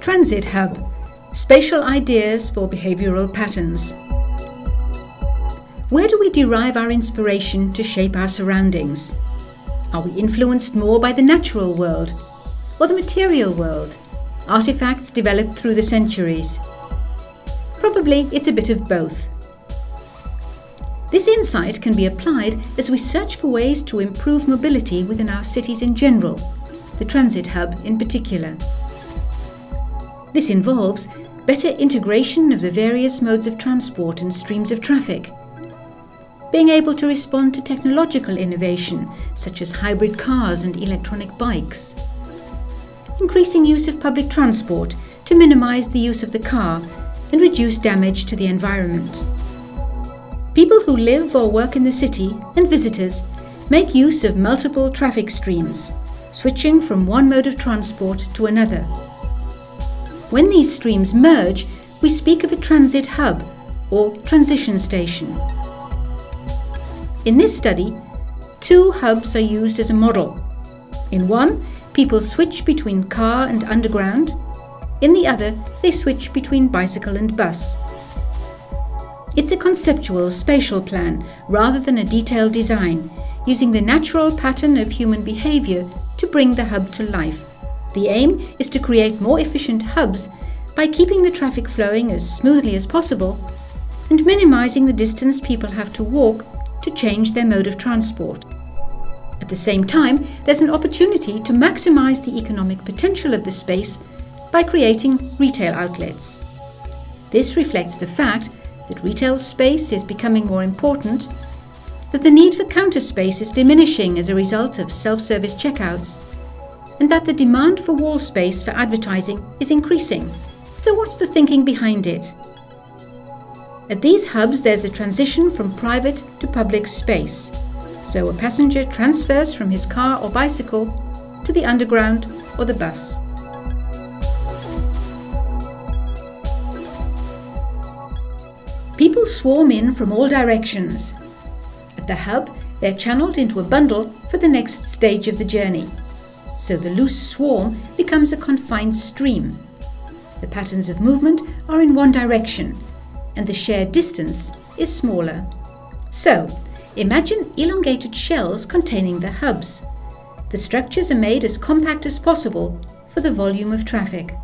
Transit Hub, spatial ideas for behavioural patterns. Where do we derive our inspiration to shape our surroundings? Are we influenced more by the natural world or the material world, artifacts developed through the centuries? Probably it's a bit of both. This insight can be applied as we search for ways to improve mobility within our cities in general, the transit hub in particular. This involves better integration of the various modes of transport and streams of traffic, being able to respond to technological innovation such as hybrid cars and electronic bikes, increasing use of public transport to minimize the use of the car and reduce damage to the environment. People who live or work in the city and visitors make use of multiple traffic streams, switching from one mode of transport to another. When these streams merge, we speak of a transit hub or transition station. In this study, two hubs are used as a model. In one, people switch between car and underground. In the other, they switch between bicycle and bus. It's a conceptual spatial plan rather than a detailed design, using the natural pattern of human behavior to bring the hub to life. The aim is to create more efficient hubs by keeping the traffic flowing as smoothly as possible and minimizing the distance people have to walk to change their mode of transport. At the same time, there's an opportunity to maximize the economic potential of the space by creating retail outlets. This reflects the fact that retail space is becoming more important, that the need for counter space is diminishing as a result of self-service checkouts, and that the demand for wall space for advertising is increasing. So what's the thinking behind it? At these hubs, there's a transition from private to public space. So a passenger transfers from his car or bicycle to the underground or the bus. People swarm in from all directions. At the hub, they're channeled into a bundle for the next stage of the journey. So the loose swarm becomes a confined stream. The patterns of movement are in one direction, and the shared distance is smaller. So, imagine elongated shells containing the hubs. The structures are made as compact as possible for the volume of traffic.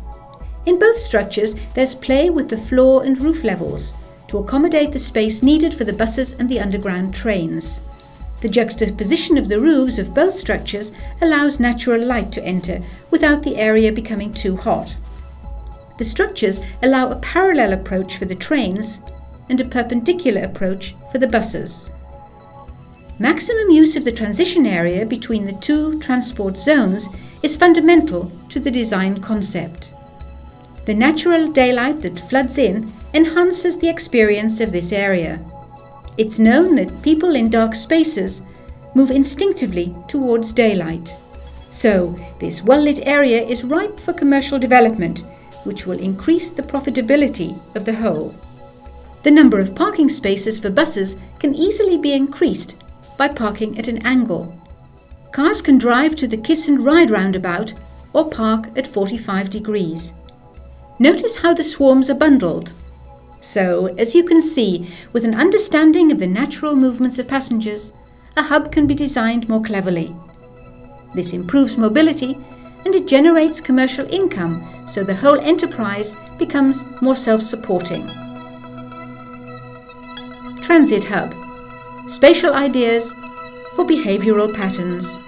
In both structures, there's play with the floor and roof levels to accommodate the space needed for the buses and the underground trains. The juxtaposition of the roofs of both structures allows natural light to enter without the area becoming too hot. The structures allow a parallel approach for the trains and a perpendicular approach for the buses. Maximum use of the transition area between the two transport zones is fundamental to the design concept. The natural daylight that floods in enhances the experience of this area. It's known that people in dark spaces move instinctively towards daylight. So, this well-lit area is ripe for commercial development, which will increase the profitability of the whole. The number of parking spaces for buses can easily be increased by parking at an angle. Cars can drive to the Kiss and Ride roundabout or park at 45 degrees. Notice how the swarms are bundled. So, as you can see, with an understanding of the natural movements of passengers, a hub can be designed more cleverly. This improves mobility and it generates commercial income, so the whole enterprise becomes more self-supporting. Transit Hub, spatial ideas for behavioural patterns.